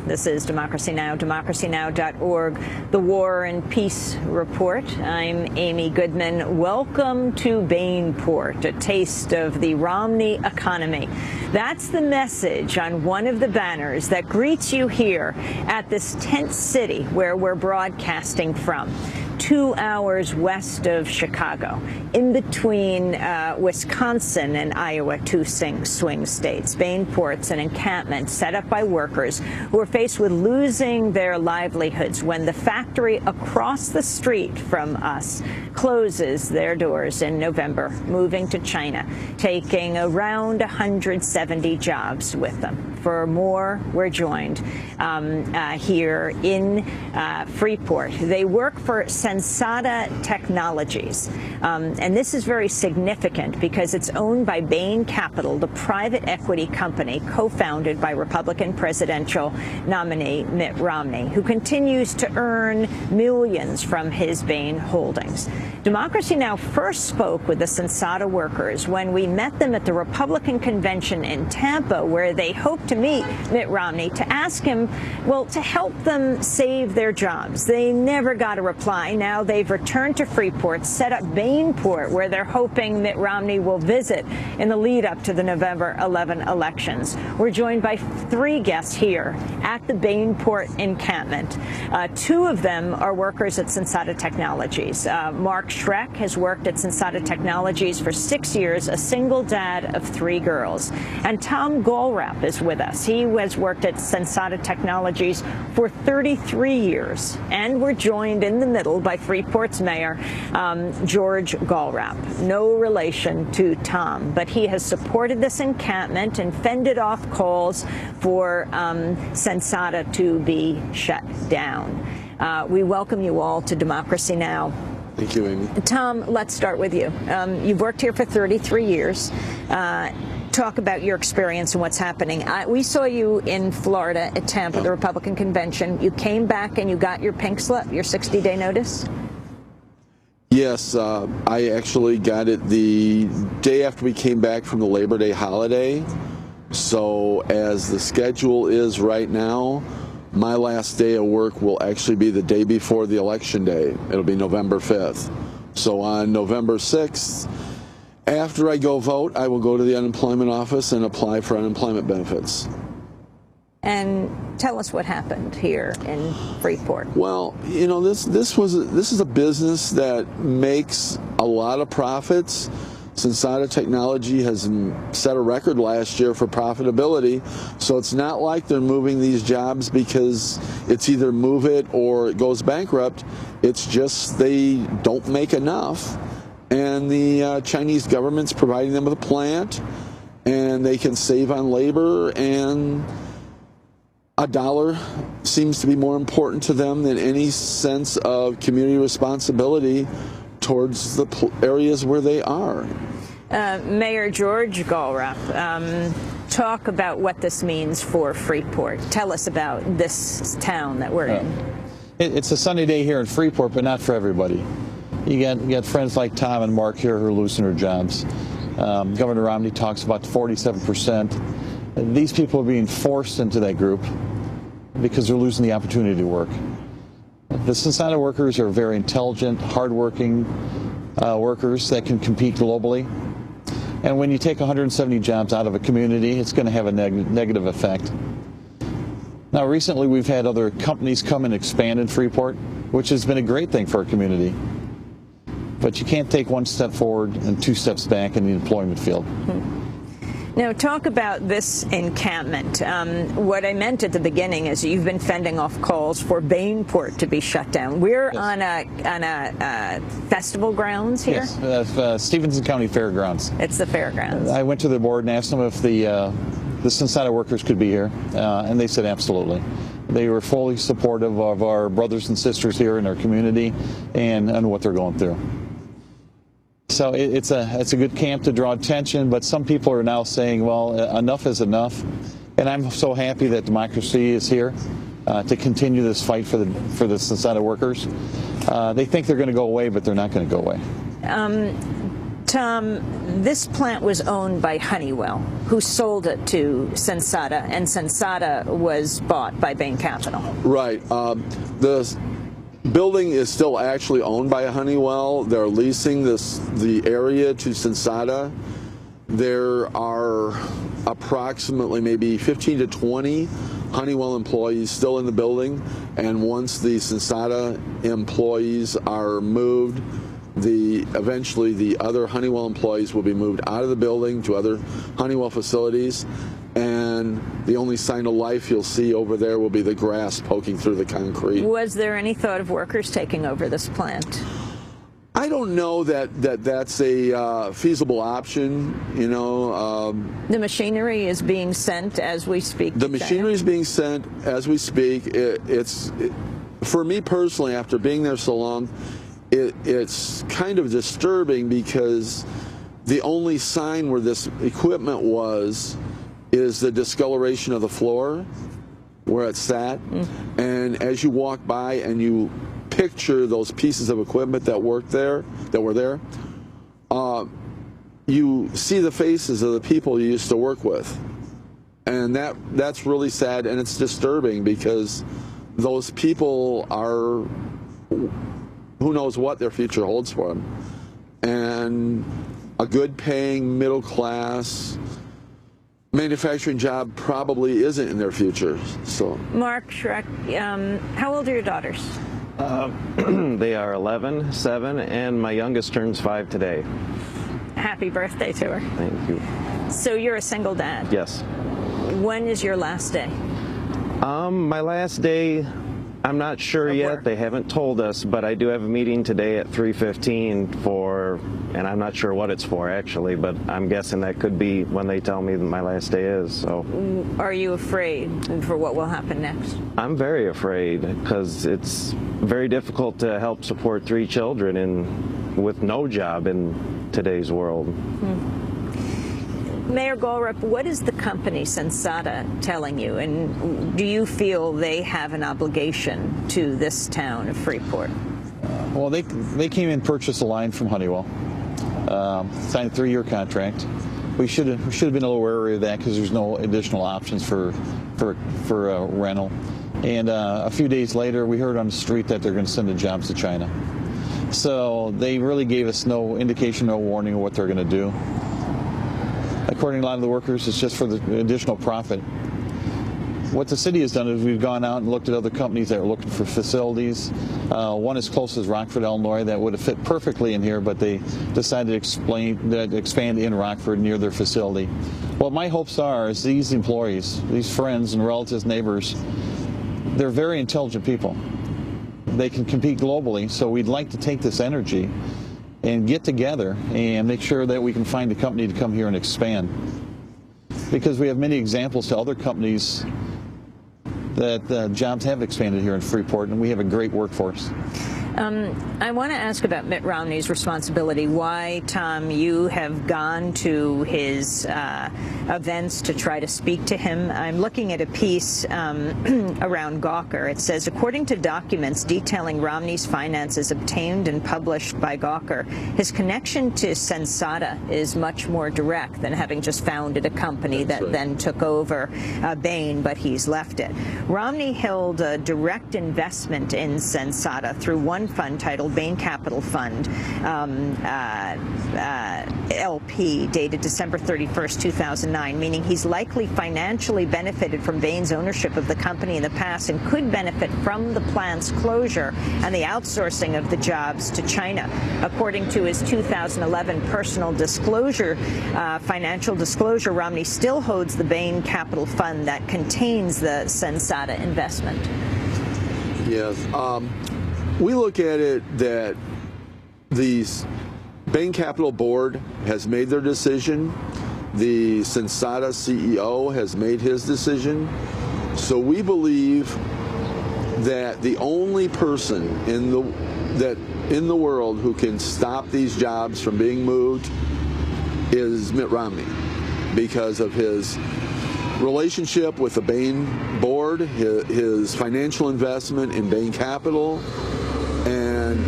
This is Democracy Now!, democracynow.org, the War and Peace Report. I'm Amy Goodman. Welcome to Bainport, a taste of the Romney economy. That's the message on one of the banners that greets you here at this tent city where we're broadcasting from. 2 hours west of Chicago, in between Wisconsin and Iowa, two swing states. Bainport's an encampment set up by workers who are faced with losing their livelihoods when the factory across the street from us closes their doors in November, moving to China, taking around 170 jobs with them. For more, we're joined here in Freeport. They work for Sensata Technologies, and this is very significant because it's owned by Bain Capital, the private equity company co-founded by Republican presidential nominee Mitt Romney, who continues to earn millions from his Bain holdings. Democracy Now! First spoke with the Sensata workers when we met them at the Republican convention in Tampa, where they hoped to meet Mitt Romney to ask him, well, to help them save their jobs. They never got a reply. Now they've returned to Freeport, set up Bainport, where they're hoping Mitt Romney will visit in the lead up to the November 11 elections. We're joined by three guests here at the Bainport encampment. Two of them are workers at Sensata Technologies. Mark Schreck has worked at Sensata Technologies for 6 years, a single dad of 3 girls. And Tom Gaulrapp is with us. He has worked at Sensata Technologies for 33 years. And we're joined in the middle by Freeport's Mayor George Gaulrapp. No relation to Tom, but he has supported this encampment and fended off calls for Sensata to be shut down. We welcome you all to Democracy Now! Thank you, Amy. Tom, let's start with you. You've worked here for 33 years. Talk about your experience and what's happening. We saw you in Florida at Tampa, the Republican convention. You came back and you got your pink slip, your 60-day notice? Yes, I actually got it the day after we came back from the Labor Day holiday. So as the schedule is right now, my last day of work will actually be the day before the election day. It'll be November 5th. So on November 6th, after I go vote, I will go to the unemployment office and apply for unemployment benefits. And tell us what happened here in Freeport. Well, you know, this is a business that makes a lot of profits. Sensata Technology has set a record last year for profitability, so it's not like they're moving these jobs because it's either move it or it goes bankrupt. It's just they don't make enough, and the Chinese government's providing them with a plant, and they can save on labor, and a dollar seems to be more important to them than any sense of community responsibility towards the areas where they are. Mayor George Gaulrapp, talk about what this means for Freeport. Tell us about this town that we're in. It's a sunny day here in Freeport, but not for everybody. You got friends like Tom and Mark here who are losing their jobs. Governor Romney talks about 47%. These people are being forced into that group because they're losing the opportunity to work. The Sensata workers are very intelligent, hardworking workers that can compete globally. And when you take 170 jobs out of a community, it's going to have a negative effect. Now, recently we've had other companies come and expand in Freeport, which has been a great thing for our community. But you can't take 1 step forward and 2 steps back in the employment field. Now, talk about this encampment. What I meant at the beginning is you've been fending off calls for Bainport to be shut down. We're on a festival grounds here? Yes, Stevenson County Fairgrounds. It's the fairgrounds. I went to the board and asked them if the Sensata workers could be here, and they said absolutely. They were fully supportive of our brothers and sisters here in our community and what they're going through. So it's a good camp to draw attention, but some people are now saying, well, enough is enough. And I'm so happy that democracy is here to continue this fight for the Sensata workers. They think they're going to go away, but they're not going to go away. Tom, this plant was owned by Honeywell, who sold it to Sensata, and Sensata was bought by Bain Capital. Right. The building is still actually owned by Honeywell. They're leasing the area to Sensata. There are approximately maybe 15 to 20 Honeywell employees still in the building, and once the Sensata employees are moved, eventually the other Honeywell employees will be moved out of the building to other Honeywell facilities, and the only sign of life you'll see over there will be the grass poking through the concrete. Was there any thought of workers taking over this plant? I don't know that's a feasible option. You know, the machinery is being sent as we speak. The machinery is being sent as we speak. For me personally, after being there so long, it's kind of disturbing because the only sign where this equipment is the discoloration of the floor where it sat. And as you walk by and you picture those pieces of equipment that were there, you see the faces of the people you used to work with, and that's really sad, and it's disturbing because those people are, who knows what their future holds for them, and a good paying middle class manufacturing job probably isn't in their future. So, Mark, Schreck, how old are your daughters? They are 11, 7, and my youngest turns 5 today. Happy birthday to her. Thank you. So you're a single dad? Yes. When is your last day? My last day, I'm not sure yet. They haven't told us, but I do have a meeting today at 3:15 and I'm not sure what it's for actually, but I'm guessing that could be when they tell me that my last day is. So, are you afraid for what will happen next? I'm very afraid because it's very difficult to help support 3 children with no job in today's world. Mayor Gaulrapp, what is the company Sensata telling you, and do you feel they have an obligation to this town of Freeport? Well, they came in and purchased a line from Honeywell, signed a 3-year contract. We should have been a little wary of that because there's no additional options for rental. And a few days later, we heard on the street that they're going to send the jobs to China. So they really gave us no indication, no warning of what they're going to do. According to a lot of the workers, it's just for the additional profit. What the city has done is we've gone out and looked at other companies that are looking for facilities. One as close as Rockford, Illinois, that would have fit perfectly in here, but they decided to expand in Rockford near their facility. What my hopes are is these employees, these friends and relatives, neighbors, they're very intelligent people. They can compete globally, so we'd like to take this energy and get together and make sure that we can find a company to come here and expand. Because we have many examples to other companies that jobs have expanded here in Freeport, and we have a great workforce. I want to ask about Mitt Romney's responsibility. Why, Tom, you have gone to his events to try to speak to him. I'm looking at a piece around Gawker. It says, according to documents detailing Romney's finances obtained and published by Gawker, his connection to Sensata is much more direct than having just founded a company that then took over Bain, but he's left it. Romney held a direct investment in Sensata through one fund titled Bain Capital Fund, LP, dated December 31st, 2009, meaning he's likely financially benefited from Bain's ownership of the company in the past and could benefit from the plant's closure and the outsourcing of the jobs to China. According to his 2011 personal disclosure, financial disclosure, Romney still holds the Bain Capital Fund that contains the Sensata investment. Yes. We look at it that the Bain Capital Board has made their decision. The Sensata CEO has made his decision. So we believe that the only person in the world who can stop these jobs from being moved is Mitt Romney, because of his relationship with the Bain board, his financial investment in Bain Capital, and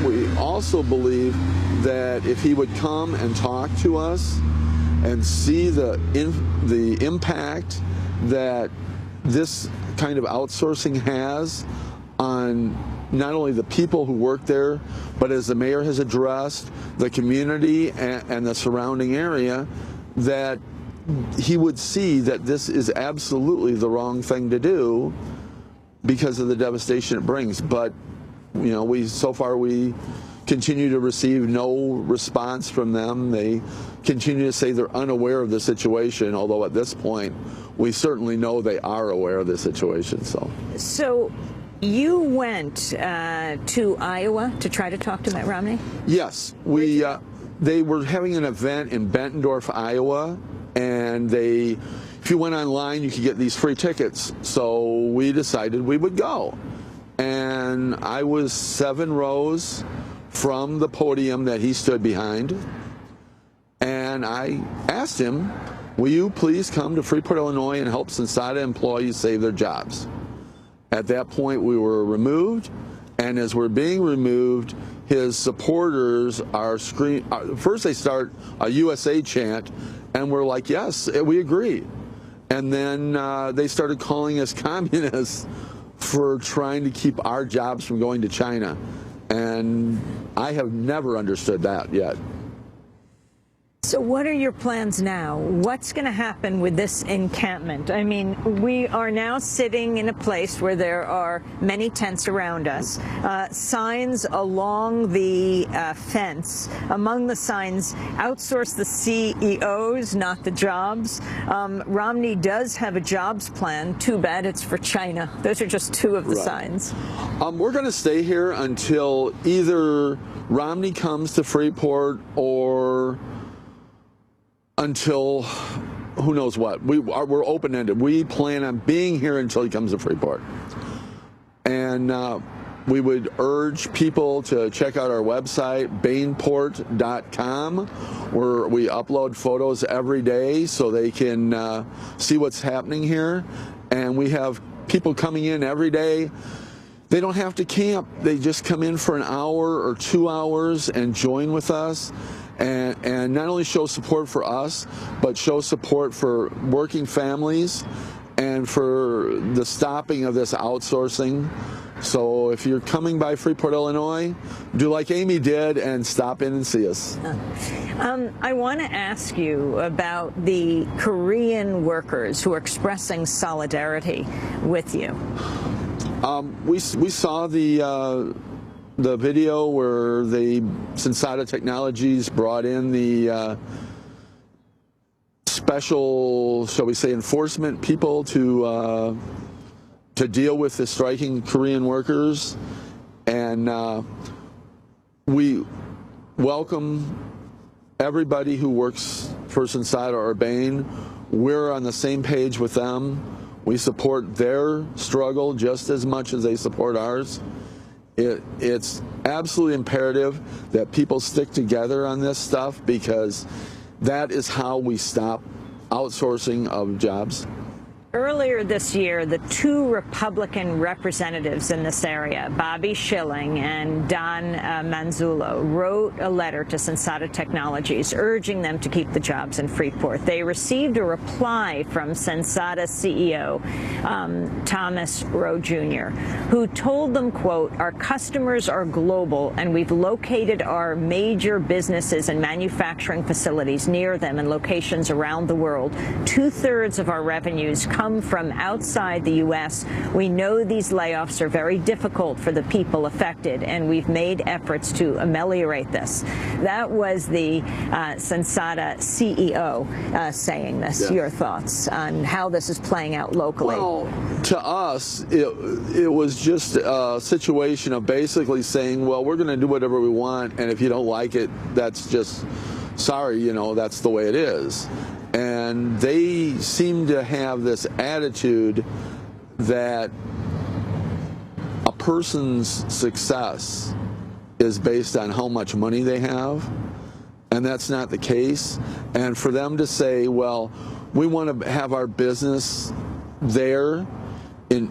we also believe that if he would come and talk to us and see the impact that this kind of outsourcing has on not only the people who work there, but as the mayor has addressed, the community and the surrounding area, that he would see that this is absolutely the wrong thing to do because of the devastation it brings. But you know, so far we continue to receive no response from them. They continue to say they're unaware of the situation, although at this point we certainly know they are aware of the situation. So you went to Iowa to try to talk to Mitt Romney? Yes, they were having an event in Bettendorf, Iowa, and if you went online, you could get these free tickets. So we decided we would go. And I was 7 rows from the podium that he stood behind. And I asked him, will you please come to Freeport, Illinois and help Sensata employees save their jobs? At that point, we were removed. And as we're being removed, his supporters are screaming. First, they start a USA chant, and we're like, yes, we agree. And then they started calling us communists for trying to keep our jobs from going to China. And I have never understood that yet. So what are your plans now? What's going to happen with this encampment? I mean, we are now sitting in a place where there are many tents around us, signs along the fence. Among the signs, outsource the CEOs, not the jobs. Romney does have a jobs plan. Too bad it's for China. Those are just 2 of the signs. We're going to stay here until either Romney comes to Freeport or until who knows what. We're open-ended. We plan on being here until he comes to Freeport. And we would urge people to check out our website, Bainport.com, where we upload photos every day so they can see what's happening here. And we have people coming in every day. They don't have to camp. They just come in for an hour or 2 hours and join with us. And not only show support for us, but show support for working families and for the stopping of this outsourcing. So if you're coming by Freeport, Illinois, do like Amy did and stop in and see us. I want to ask you about the Korean workers who are expressing solidarity with you. We saw the video where Sensata Technologies brought in the special, shall we say, enforcement people to deal with the striking Korean workers, and we welcome everybody who works for Sensata or Bain. We're on the same page with them. We support their struggle just as much as they support ours. It's absolutely imperative that people stick together on this stuff, because that is how we stop outsourcing of jobs. Earlier this year, the 2 Republican representatives in this area, Bobby Schilling and Don Manzullo, wrote a letter to Sensata Technologies urging them to keep the jobs in Freeport. They received a reply from Sensata CEO Thomas Rowe Jr., who told them, quote, "Our customers are global, and we've located our major businesses and manufacturing facilities near them in locations around the world. 2/3 of our revenues come from outside the U.S. We know these layoffs are very difficult for the people affected, and we've made efforts to ameliorate this." That was the Sensata CEO saying this. Yes. Your thoughts on how this is playing out locally? Well, to us, it was just a situation of basically saying, well, we're going to do whatever we want, and if you don't like it, that's just, sorry, you know, that's the way it is. And they seem to have this attitude that a person's success is based on how much money they have, and that's not the case. And for them to say, well, we want to have our business there in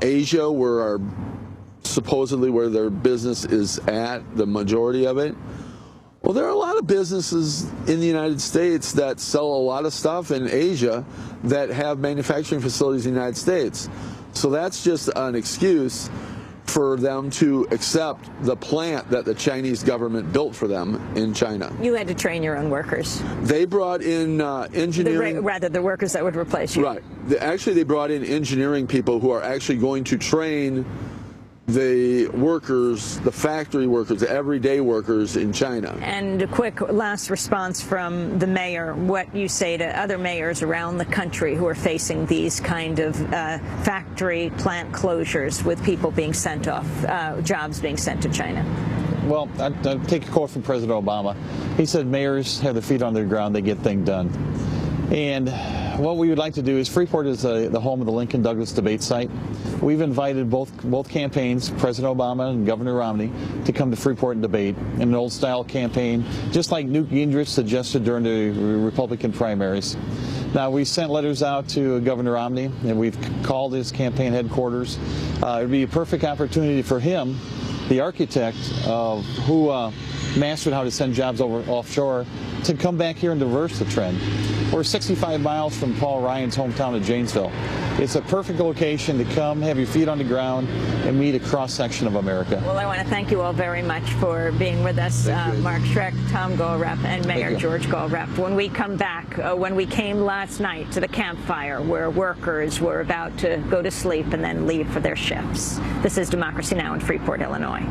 Asia, where supposedly where their business is at, the majority of it, Well, there are a lot of businesses in the United States that sell a lot of stuff in Asia that have manufacturing facilities in the United States. So that's just an excuse for them to accept the plant that the Chinese government built for them in China. You had to train your own workers. They brought in engineering. Rather, the workers that would replace you. Right. Actually, they brought in engineering people who are actually going to train the workers, the factory workers, the everyday workers in China. And a quick last response from the mayor, what you say to other mayors around the country who are facing these kind of factory plant closures with people being sent off, jobs being sent to China. Well, I'll take a quote from President Obama. He said mayors have their feet on the ground, they get things done. And what we would like to do is, Freeport is the home of the Lincoln Douglas debate site. We've invited both campaigns, President Obama and Governor Romney, to come to Freeport and debate in an old-style campaign, just like Newt Gingrich suggested during the Republican primaries. Now, we sent letters out to Governor Romney, and we've called his campaign headquarters. It would be a perfect opportunity for him, the architect of who mastered how to send jobs offshore, to come back here and reverse the trend. We're 65 miles from Paul Ryan's hometown of Janesville. It's a perfect location to come, have your feet on the ground, and meet a cross-section of America. Well, I want to thank you all very much for being with us, Mark Schreck, Tom Gaulrapp, and Mayor George Gaulrapp. When we come back, when we came last night to the campfire where workers were about to go to sleep and then leave for their shifts. This is Democracy Now! In Freeport, Illinois.